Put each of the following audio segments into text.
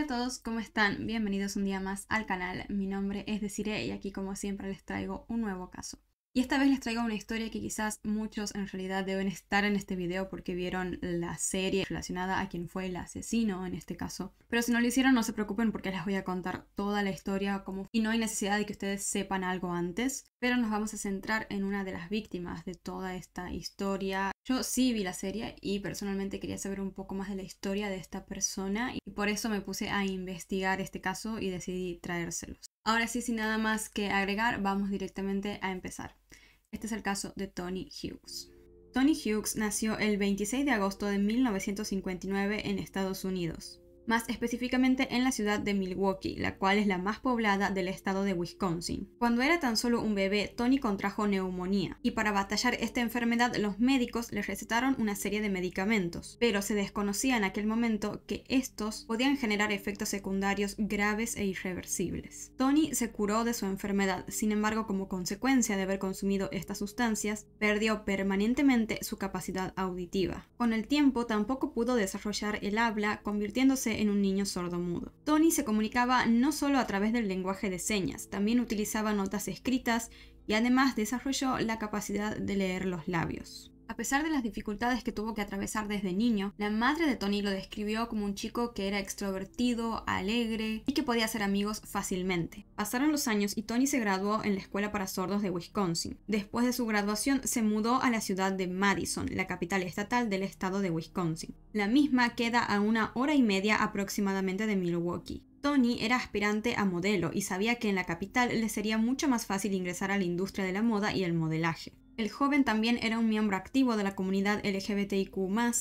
Hola a todos, ¿cómo están? Bienvenidos un día más al canal. Mi nombre es Desiree y aquí como siempre les traigo un nuevo caso. Y esta vez les traigo una historia que quizás muchos en realidad deben estar en este video porque vieron la serie relacionada a quien fue el asesino en este caso. Pero si no lo hicieron no se preocupen porque les voy a contar toda la historia y no hay necesidad de que ustedes sepan algo antes. Pero nos vamos a centrar en una de las víctimas de toda esta historia. Yo sí vi la serie y personalmente quería saber un poco más de la historia de esta persona y por eso me puse a investigar este caso y decidí traérselos. Ahora sí, sin nada más que agregar, vamos directamente a empezar. Este es el caso de Tony Hughes. Tony Hughes nació el 26 de agosto de 1959 en Estados Unidos. Más específicamente en la ciudad de Milwaukee, la cual es la más poblada del estado de Wisconsin. Cuando era tan solo un bebé, Tony contrajo neumonía, y para batallar esta enfermedad los médicos le recetaron una serie de medicamentos, pero se desconocía en aquel momento que estos podían generar efectos secundarios graves e irreversibles. Tony se curó de su enfermedad, sin embargo, como consecuencia de haber consumido estas sustancias, perdió permanentemente su capacidad auditiva. Con el tiempo tampoco pudo desarrollar el habla, convirtiéndose en un niño sordomudo. Tony se comunicaba no solo a través del lenguaje de señas, también utilizaba notas escritas y además desarrolló la capacidad de leer los labios. A pesar de las dificultades que tuvo que atravesar desde niño, la madre de Tony lo describió como un chico que era extrovertido, alegre y que podía hacer amigos fácilmente. Pasaron los años y Tony se graduó en la escuela para sordos de Wisconsin. Después de su graduación se mudó a la ciudad de Madison, la capital estatal del estado de Wisconsin. La misma queda a 1 hora y media aproximadamente de Milwaukee. Tony era aspirante a modelo y sabía que en la capital le sería mucho más fácil ingresar a la industria de la moda y el modelaje. El joven también era un miembro activo de la comunidad LGBTIQ+,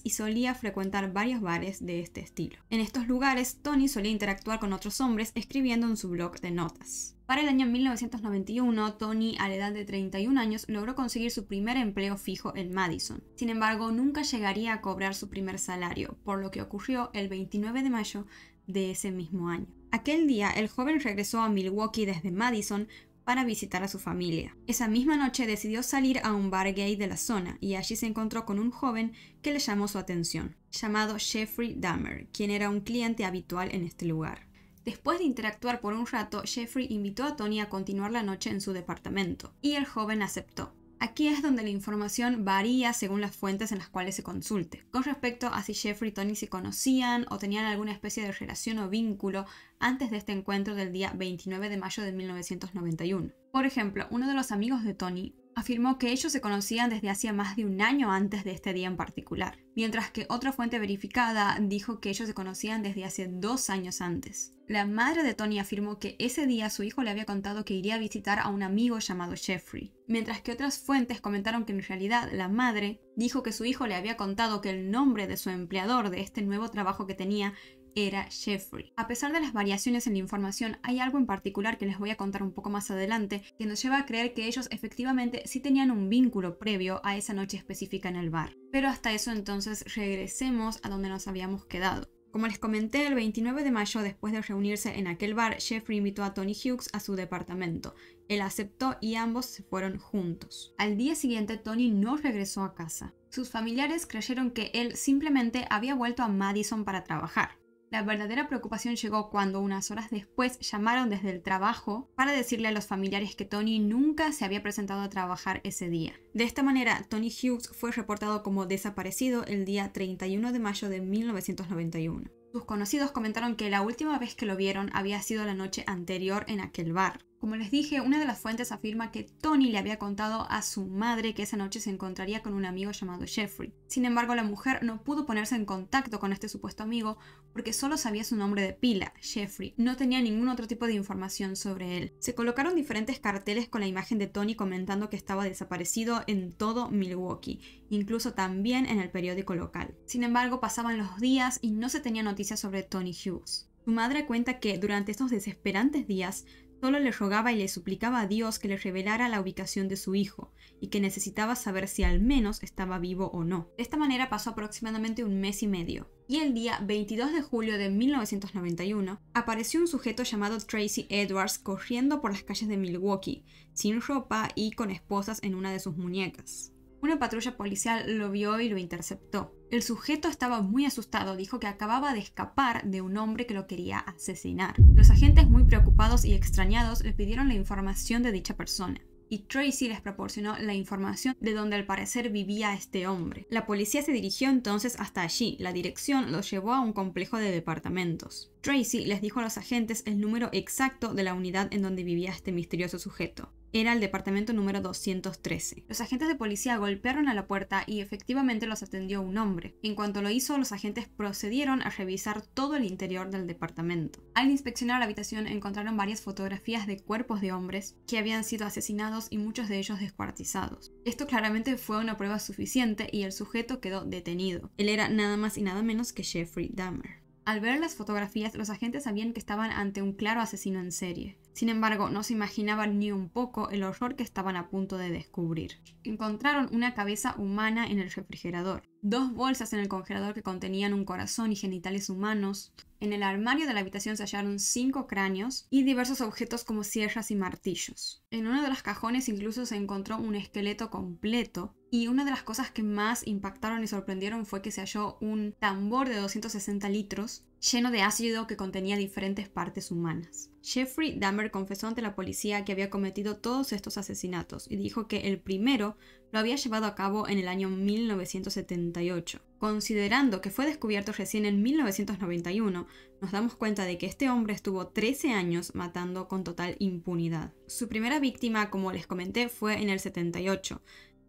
y solía frecuentar varios bares de este estilo. En estos lugares, Tony solía interactuar con otros hombres escribiendo en su blog de notas. Para el año 1991, Tony, a la edad de 31 años, logró conseguir su primer empleo fijo en Madison. Sin embargo, nunca llegaría a cobrar su primer salario, por lo que ocurrió el 29 de mayo de ese mismo año. Aquel día, el joven regresó a Milwaukee desde Madison para visitar a su familia. Esa misma noche decidió salir a un bar gay de la zona y allí se encontró con un joven que le llamó su atención, llamado Jeffrey Dahmer, quien era un cliente habitual en este lugar. Después de interactuar por un rato, Jeffrey invitó a Tony a continuar la noche en su departamento, y el joven aceptó. Aquí es donde la información varía según las fuentes en las cuales se consulte, con respecto a si Jeffrey y Tony se conocían o tenían alguna especie de relación o vínculo antes de este encuentro del día 29 de mayo de 1991. Por ejemplo, uno de los amigos de Tony afirmó que ellos se conocían desde hacía más de un año antes de este día en particular, mientras que otra fuente verificada dijo que ellos se conocían desde hace 2 años antes. La madre de Tony afirmó que ese día su hijo le había contado que iría a visitar a un amigo llamado Jeffrey, mientras que otras fuentes comentaron que en realidad la madre dijo que su hijo le había contado que el nombre de su empleador de este nuevo trabajo que tenía era Jeffrey. A pesar de las variaciones en la información, hay algo en particular que les voy a contar un poco más adelante que nos lleva a creer que ellos efectivamente sí tenían un vínculo previo a esa noche específica en el bar. Pero hasta eso entonces regresemos a donde nos habíamos quedado. Como les comenté, el 29 de mayo, después de reunirse en aquel bar, Jeffrey invitó a Tony Hughes a su departamento. Él aceptó y ambos se fueron juntos. Al día siguiente, Tony no regresó a casa. Sus familiares creyeron que él simplemente había vuelto a Madison para trabajar. La verdadera preocupación llegó cuando unas horas después llamaron desde el trabajo para decirle a los familiares que Tony nunca se había presentado a trabajar ese día. De esta manera, Tony Hughes fue reportado como desaparecido el día 31 de mayo de 1991. Sus conocidos comentaron que la última vez que lo vieron había sido la noche anterior en aquel bar. Como les dije, una de las fuentes afirma que Tony le había contado a su madre que esa noche se encontraría con un amigo llamado Jeffrey. Sin embargo, la mujer no pudo ponerse en contacto con este supuesto amigo porque solo sabía su nombre de pila, Jeffrey. No tenía ningún otro tipo de información sobre él. Se colocaron diferentes carteles con la imagen de Tony comentando que estaba desaparecido en todo Milwaukee, incluso también en el periódico local. Sin embargo, pasaban los días y no se tenía noticias sobre Tony Hughes. Su madre cuenta que durante estos desesperantes días solo le rogaba y le suplicaba a Dios que le revelara la ubicación de su hijo y que necesitaba saber si al menos estaba vivo o no. De esta manera pasó aproximadamente un mes y medio. Y el día 22 de julio de 1991 apareció un sujeto llamado Tracy Edwards corriendo por las calles de Milwaukee, sin ropa y con esposas en una de sus muñecas. Una patrulla policial lo vio y lo interceptó. El sujeto estaba muy asustado, dijo que acababa de escapar de un hombre que lo quería asesinar. Los agentes, muy preocupados y extrañados, le pidieron la información de dicha persona. Y Tracy les proporcionó la información de donde al parecer vivía este hombre. La policía se dirigió entonces hasta allí. La dirección los llevó a un complejo de departamentos. Tracy les dijo a los agentes el número exacto de la unidad en donde vivía este misterioso sujeto. Era el departamento número 213. Los agentes de policía golpearon a la puerta y efectivamente los atendió un hombre. En cuanto lo hizo, los agentes procedieron a revisar todo el interior del departamento. Al inspeccionar la habitación encontraron varias fotografías de cuerpos de hombres que habían sido asesinados y muchos de ellos descuartizados. Esto claramente fue una prueba suficiente y el sujeto quedó detenido. Él era nada más y nada menos que Jeffrey Dahmer. Al ver las fotografías, los agentes sabían que estaban ante un claro asesino en serie. Sin embargo, no se imaginaban ni un poco el horror que estaban a punto de descubrir. Encontraron una cabeza humana en el refrigerador, 2 bolsas en el congelador que contenían un corazón y genitales humanos. En el armario de la habitación se hallaron 5 cráneos y diversos objetos como sierras y martillos. En uno de los cajones incluso se encontró un esqueleto completo. Y una de las cosas que más impactaron y sorprendieron fue que se halló un tambor de 260 litros lleno de ácido que contenía diferentes partes humanas. Jeffrey Dahmer confesó ante la policía que había cometido todos estos asesinatos y dijo que el primero lo había llevado a cabo en el año 1978. Considerando que fue descubierto recién en 1991, nos damos cuenta de que este hombre estuvo 13 años matando con total impunidad. Su primera víctima, como les comenté, fue en el 78.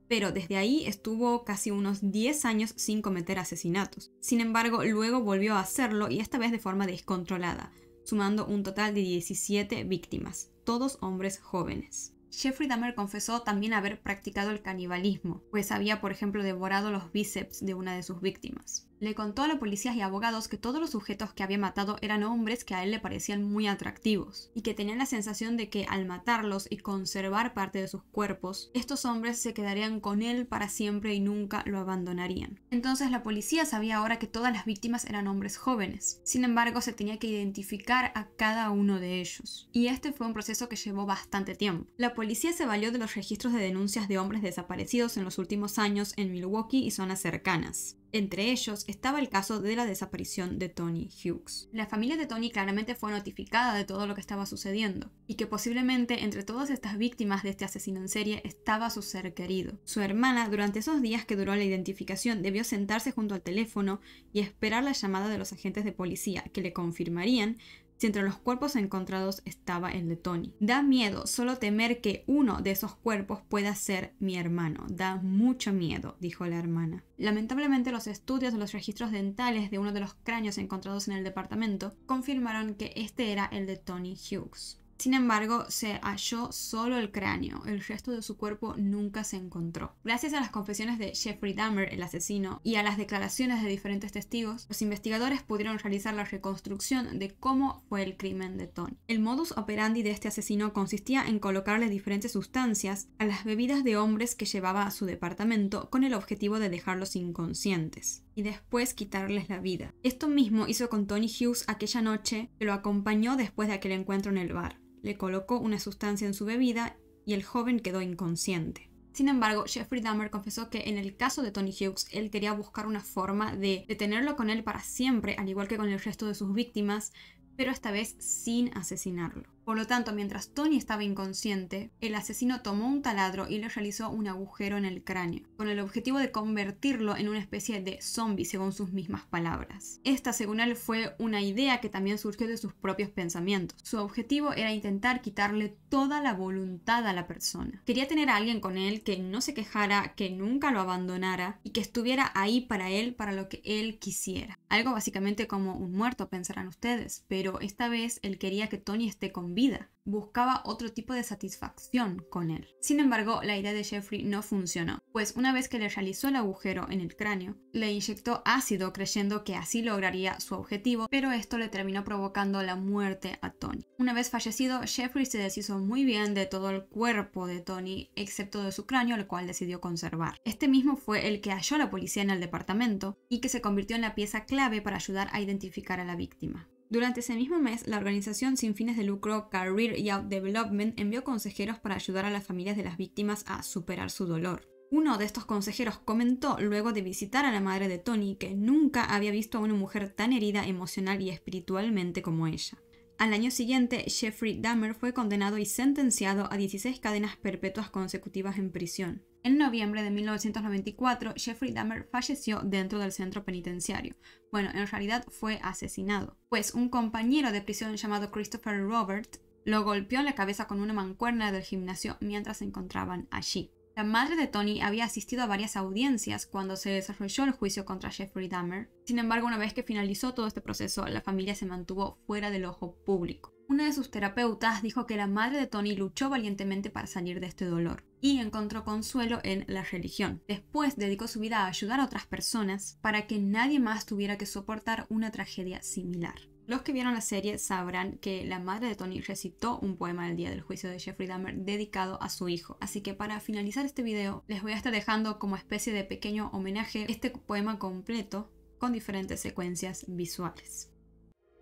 Pero desde ahí estuvo casi unos 10 años sin cometer asesinatos. Sin embargo, luego volvió a hacerlo y esta vez de forma descontrolada, sumando un total de 17 víctimas, todos hombres jóvenes. Jeffrey Dahmer confesó también haber practicado el canibalismo, pues había, por ejemplo, devorado los bíceps de una de sus víctimas. Le contó a la policía y abogados que todos los sujetos que había matado eran hombres que a él le parecían muy atractivos, y que tenían la sensación de que al matarlos y conservar parte de sus cuerpos, estos hombres se quedarían con él para siempre y nunca lo abandonarían. Entonces la policía sabía ahora que todas las víctimas eran hombres jóvenes. Sin embargo, se tenía que identificar a cada uno de ellos. Y este fue un proceso que llevó bastante tiempo. La policía se valió de los registros de denuncias de hombres desaparecidos en los últimos años en Milwaukee y zonas cercanas. Entre ellos estaba el caso de la desaparición de Tony Hughes. La familia de Tony claramente fue notificada de todo lo que estaba sucediendo, y que posiblemente entre todas estas víctimas de este asesino en serie estaba su ser querido. Su hermana, durante esos días que duró la identificación, debió sentarse junto al teléfono y esperar la llamada de los agentes de policía, que le confirmarían si entre los cuerpos encontrados estaba el de Tony. Da miedo solo temer que uno de esos cuerpos pueda ser mi hermano. Da mucho miedo, dijo la hermana. Lamentablemente, los estudios de los registros dentales de uno de los cráneos encontrados en el departamento confirmaron que este era el de Tony Hughes. Sin embargo, se halló solo el cráneo, el resto de su cuerpo nunca se encontró. Gracias a las confesiones de Jeffrey Dahmer, el asesino, y a las declaraciones de diferentes testigos, los investigadores pudieron realizar la reconstrucción de cómo fue el crimen de Tony. El modus operandi de este asesino consistía en colocarle diferentes sustancias a las bebidas de hombres que llevaba a su departamento con el objetivo de dejarlos inconscientes y después quitarles la vida. Esto mismo hizo con Tony Hughes aquella noche que lo acompañó después de aquel encuentro en el bar. Le colocó una sustancia en su bebida y el joven quedó inconsciente. Sin embargo, Jeffrey Dahmer confesó que en el caso de Tony Hughes, él quería buscar una forma de tenerlo con él para siempre, al igual que con el resto de sus víctimas, pero esta vez sin asesinarlo. Por lo tanto, mientras Tony estaba inconsciente, el asesino tomó un taladro y le realizó un agujero en el cráneo, con el objetivo de convertirlo en una especie de zombie, según sus mismas palabras. Esta, según él, fue una idea que también surgió de sus propios pensamientos. Su objetivo era intentar quitarle toda la voluntad a la persona. Quería tener a alguien con él que no se quejara, que nunca lo abandonara y que estuviera ahí para él, para lo que él quisiera. Algo básicamente como un muerto, pensarán ustedes, pero esta vez él quería que Tony esté con vida. Buscaba otro tipo de satisfacción con él. Sin embargo, la idea de Jeffrey no funcionó, pues una vez que le realizó el agujero en el cráneo, le inyectó ácido creyendo que así lograría su objetivo, pero esto le terminó provocando la muerte a Tony. Una vez fallecido, Jeffrey se deshizo muy bien de todo el cuerpo de Tony, excepto de su cráneo, el cual decidió conservar. Este mismo fue el que halló la policía en el departamento y que se convirtió en la pieza clave para ayudar a identificar a la víctima. Durante ese mismo mes, la organización sin fines de lucro Career Youth Development envió consejeros para ayudar a las familias de las víctimas a superar su dolor. Uno de estos consejeros comentó luego de visitar a la madre de Tony que nunca había visto a una mujer tan herida emocional y espiritualmente como ella. Al año siguiente, Jeffrey Dahmer fue condenado y sentenciado a 16 cadenas perpetuas consecutivas en prisión. En noviembre de 1994, Jeffrey Dahmer falleció dentro del centro penitenciario. Bueno, en realidad fue asesinado, pues un compañero de prisión llamado Christopher Robert lo golpeó en la cabeza con una mancuerna del gimnasio mientras se encontraban allí. La madre de Tony había asistido a varias audiencias cuando se desarrolló el juicio contra Jeffrey Dahmer. Sin embargo, una vez que finalizó todo este proceso, la familia se mantuvo fuera del ojo público. Una de sus terapeutas dijo que la madre de Tony luchó valientemente para salir de este dolor y encontró consuelo en la religión. Después dedicó su vida a ayudar a otras personas para que nadie más tuviera que soportar una tragedia similar. Los que vieron la serie sabrán que la madre de Tony recitó un poema el día del juicio de Jeffrey Dahmer dedicado a su hijo. Así que para finalizar este video les voy a estar dejando como especie de pequeño homenaje este poema completo con diferentes secuencias visuales.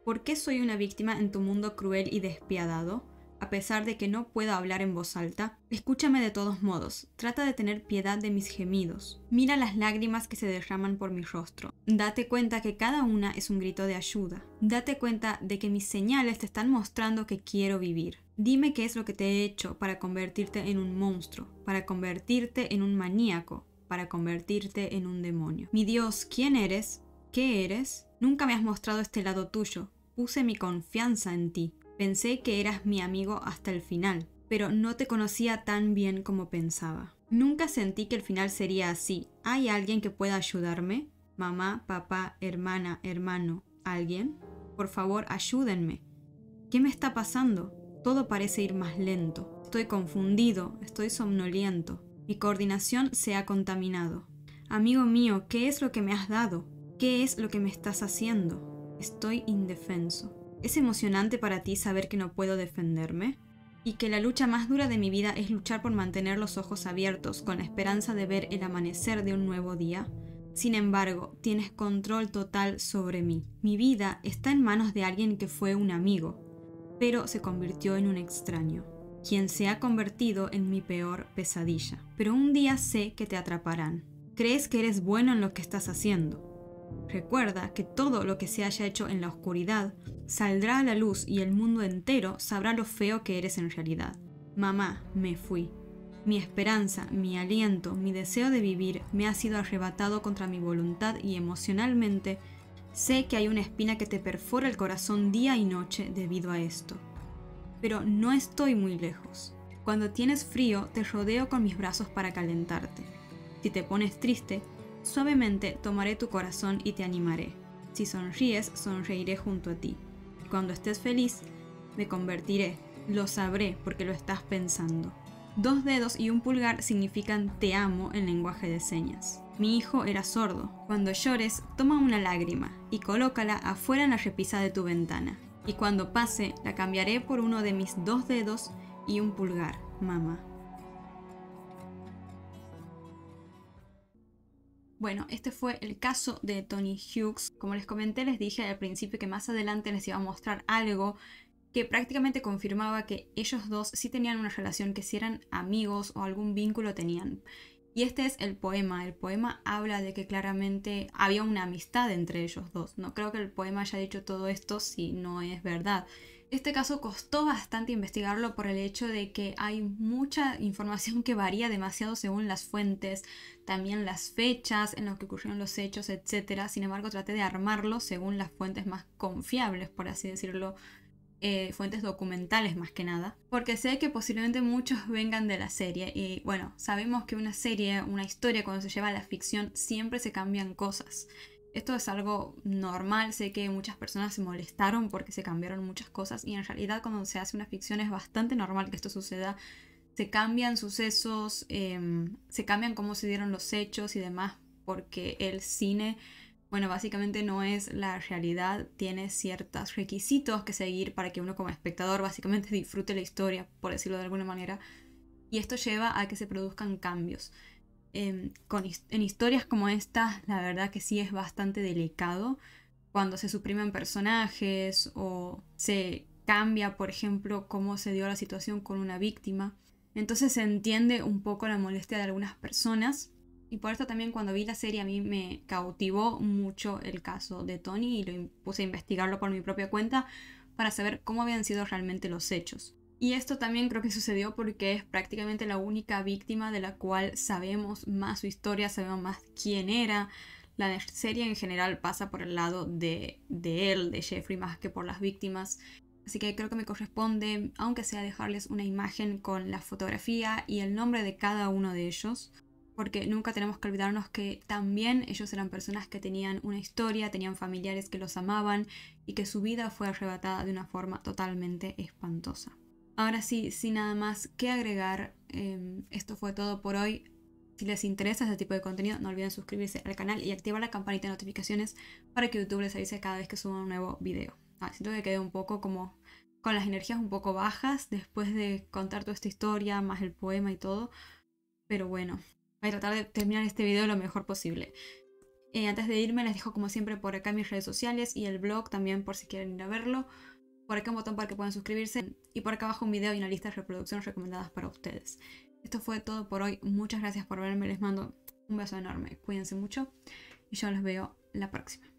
¿Por qué soy una víctima en tu mundo cruel y despiadado? A pesar de que no puedo hablar en voz alta, escúchame de todos modos, trata de tener piedad de mis gemidos. Mira las lágrimas que se derraman por mi rostro. Date cuenta que cada una es un grito de ayuda. Date cuenta de que mis señales te están mostrando que quiero vivir. Dime qué es lo que te he hecho para convertirte en un monstruo, para convertirte en un maníaco, para convertirte en un demonio. Mi Dios, ¿quién eres? ¿Qué eres? Nunca me has mostrado este lado tuyo. Puse mi confianza en ti. Pensé que eras mi amigo hasta el final, pero no te conocía tan bien como pensaba. Nunca sentí que el final sería así. ¿Hay alguien que pueda ayudarme? Mamá, papá, hermana, hermano, ¿alguien? Por favor, ayúdenme. ¿Qué me está pasando? Todo parece ir más lento. Estoy confundido, estoy somnoliento. Mi coordinación se ha contaminado. Amigo mío, ¿qué es lo que me has dado? ¿Qué es lo que me estás haciendo? Estoy indefenso. ¿Es emocionante para ti saber que no puedo defenderme? ¿Y que la lucha más dura de mi vida es luchar por mantener los ojos abiertos con la esperanza de ver el amanecer de un nuevo día? Sin embargo, tienes control total sobre mí. Mi vida está en manos de alguien que fue un amigo, pero se convirtió en un extraño, quien se ha convertido en mi peor pesadilla. Pero un día sé que te atraparán. Crees que eres bueno en lo que estás haciendo. Recuerda que todo lo que se haya hecho en la oscuridad saldrá a la luz y el mundo entero sabrá lo feo que eres en realidad. Mamá, me fui. Mi esperanza, mi aliento, mi deseo de vivir me ha sido arrebatado contra mi voluntad y emocionalmente sé que hay una espina que te perfora el corazón día y noche debido a esto. Pero no estoy muy lejos. Cuando tienes frío, te rodeo con mis brazos para calentarte. Si te pones triste, suavemente tomaré tu corazón y te animaré. Si sonríes, sonreiré junto a ti. Cuando estés feliz, me convertiré. Lo sabré porque lo estás pensando. 2 dedos y un pulgar significan te amo en lenguaje de señas. Mi hijo era sordo. Cuando llores, toma una lágrima y colócala afuera en la repisa de tu ventana. Y cuando pase, la cambiaré por uno de mis 2 dedos y un pulgar, mamá. Bueno, este fue el caso de Tony Hughes. Como les comenté, les dije al principio que más adelante les iba a mostrar algo que prácticamente confirmaba que ellos dos sí tenían una relación, que si eran amigos o algún vínculo tenían. Y este es el poema. El poema habla de que claramente había una amistad entre ellos dos. No creo que el poema haya dicho todo esto si no es verdad. Este caso costó bastante investigarlo por el hecho de que hay mucha información que varía demasiado según las fuentes, también las fechas en las que ocurrieron los hechos, etc. Sin embargo, traté de armarlo según las fuentes más confiables, por así decirlo, fuentes documentales más que nada, porque sé que posiblemente muchos vengan de la serie y bueno, sabemos que una serie, una historia, cuando se lleva a la ficción siempre se cambian cosas. Esto es algo normal, sé que muchas personas se molestaron porque se cambiaron muchas cosas y en realidad cuando se hace una ficción es bastante normal que esto suceda. Se cambian sucesos, se cambian cómo se dieron los hechos y demás, porque el cine, bueno, básicamente no es la realidad, tiene ciertos requisitos que seguir para que uno como espectador básicamente disfrute la historia, por decirlo de alguna manera, y esto lleva a que se produzcan cambios. En historias como esta, la verdad que sí es bastante delicado cuando se suprimen personajes o se cambia, por ejemplo, cómo se dio la situación con una víctima. Entonces se entiende un poco la molestia de algunas personas. Y por esto también cuando vi la serie a mí me cautivó mucho el caso de Tony y lo puse a investigarlo por mi propia cuenta para saber cómo habían sido realmente los hechos. Y esto también creo que sucedió porque es prácticamente la única víctima de la cual sabemos más su historia, sabemos más quién era. La serie en general pasa por el lado de él, de Jeffrey, más que por las víctimas. Así que creo que me corresponde, aunque sea dejarles una imagen con la fotografía y el nombre de cada uno de ellos, porque nunca tenemos que olvidarnos que también ellos eran personas que tenían una historia, tenían familiares que los amaban y que su vida fue arrebatada de una forma totalmente espantosa. Ahora sí, sin nada más que agregar, esto fue todo por hoy. Si les interesa este tipo de contenido, no olviden suscribirse al canal y activar la campanita de notificaciones para que YouTube les avise cada vez que suba un nuevo video. Siento que quedé un poco como con las energías un poco bajas después de contar toda esta historia, más el poema y todo. Pero bueno, voy a tratar de terminar este video lo mejor posible. Antes de irme les dejo como siempre por acá mis redes sociales y el blog también por si quieren ir a verlo. Por acá un botón para que puedan suscribirse y por acá abajo un video y una lista de reproducciones recomendadas para ustedes. Esto fue todo por hoy. Muchas gracias por verme. Les mando un beso enorme. Cuídense mucho y yo los veo la próxima.